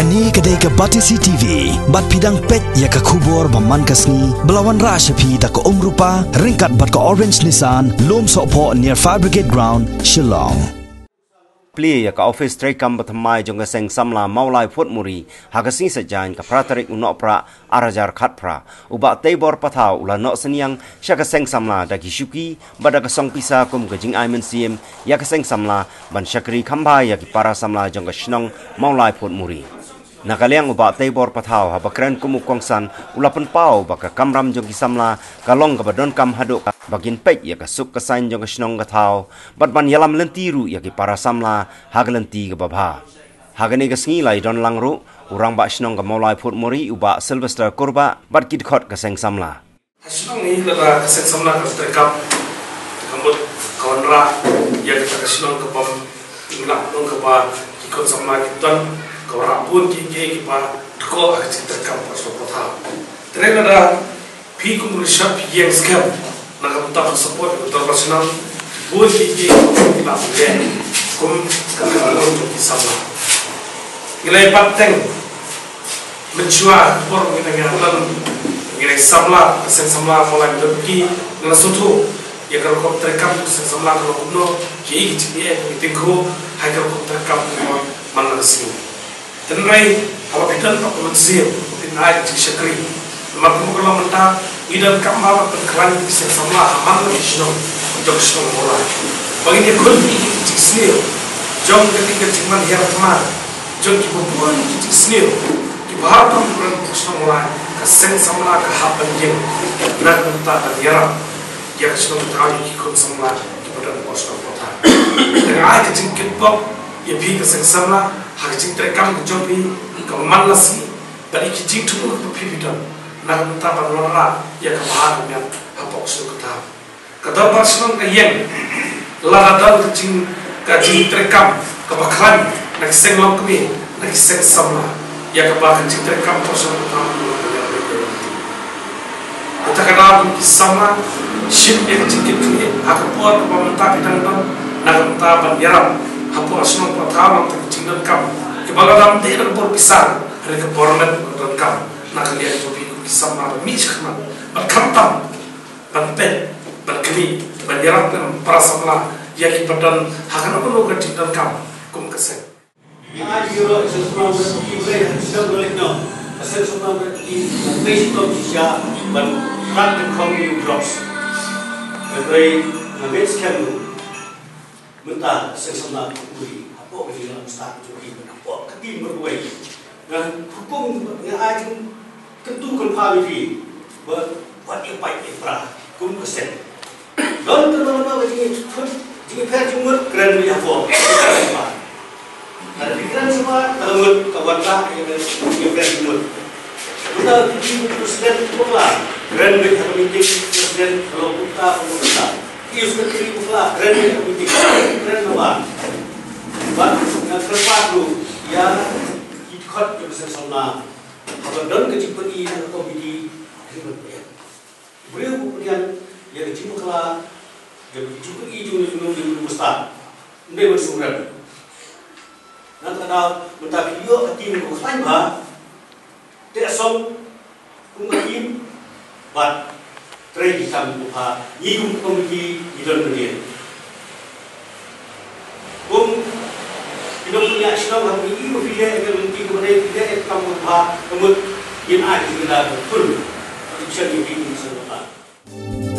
Kani kedai ke Batisi TV, bat pidang pet ya ke kubur baman kasni, belawan rashapi tak ke rupa, ringkat bat ke Orange Nissan, lom sokpo near Fire Brigade Ground, Shillong. Pli ya ka office trade kam bathamai jong seng samla maulai phut muri hagasi sajan ka pratarik unok pra arajar khat pra uba tebor pathau ula no seniang syaka seng samla da gisuki bada ka song pisa kum gajing aimen sim ya ka seng samla ban syakri khamba ya ki para samla jong ka shnong maulai phut muri nakaliang uba tebor pathau ha bakran kumuk kongsan ula pen pau baka kamram jong ki samla kalong ka badon kam haduk bagin pek ya ka suk ka sain jong ka shnong ka thau bat ban yalam lentiru ya ki para samla hagalenti ka babha hagani ka sngi lai don langru urang ba shnong ka maulai phut muri uba Sylvester kurba bat kit khot ka seng samla shnong ni la ka seng samla ka terkap kambut kawanra ya ka shnong ka pam ngla nong ka ba ki khot samla kitan kawra pun ki pa ko ka terkap pa so patha trena da phi kum rishap yang scam na ka ta support utar pasnam bun ki la de kum ka lo ki samla ngilai pateng menjua por ngina ngalan ngilai samla sen samla mulai ki ngala sotu ya kalau kau terkam sen samla kalau kuno ki ki tingko hai kalau kau terkam mana sini tenrai apa bidan tak manusia tinai di syakri mak kalau mentah idan kam bawa berkelan di sen samla aman di sino untuk sino mulai bagi dia kun di sini jom ketika cuman hiar teman jom kibuan di sini ki bahar kam bukan sino mulai ka sen samla ka hapan jeng nak mentah hiar ya sino tahu ki kun samla ki badan bos kota dengan ai kecil bok ya pi ka sen samla hak cing terekam ke jobi ke malasi dari kijing tu ke pipidan nak mentah balora ya ke bahar yang hapok su kata kata pasang ke yang ladal kecing terekam ke baklan nak seng lok kami nak seng samla ya ke bahar kecing terekam pasang kata kata kenal samla ship yang kecing kecing hak buat pemerintah bidang dan nak mentah bandiram hapok asno patawang dan kam kebagadam tidak berpisah hari kebormen dan kam nak lihat topi kisah mana miskhman berkantam berpet berkeli berjarak dengan para samla yang ibadan hakan apa lo kerja dan kam kum kesek. Yang ada sesuatu yang sedang berlaku, sesuatu yang Facebook bisa menerangkan community drops. Mereka mengambil kamu mentah sesuatu beri. Apa yang dalam start itu apa ketim berbuat dan hukum yang ada ketukan pahami buat yang baik infra kum kesen dan terlalu jadi percuma keren dia apa ada pikiran semua terlalu kawan-kawan yang percuma kita presiden pula keren dia meeting presiden kalau kita pemerintah ius kiri pula keren dia meeting keren apa But kerja tu ya ikut proses sama. Kalau don kecipani atau bidi ribet ya. Beliau kemudian ya kecipu kala ya kecipu hijau di mustad. Ini bersurat. Nanti ada mentah video ketim kusain bah. Tidak som kumakim but try hitam buka yikum komiti idon berdiri. Kita punya Islam kami ini berfikiran akan mungkin kepada kita kamu bah, kamu yang ada di dalam pun bisa dibina sesuatu.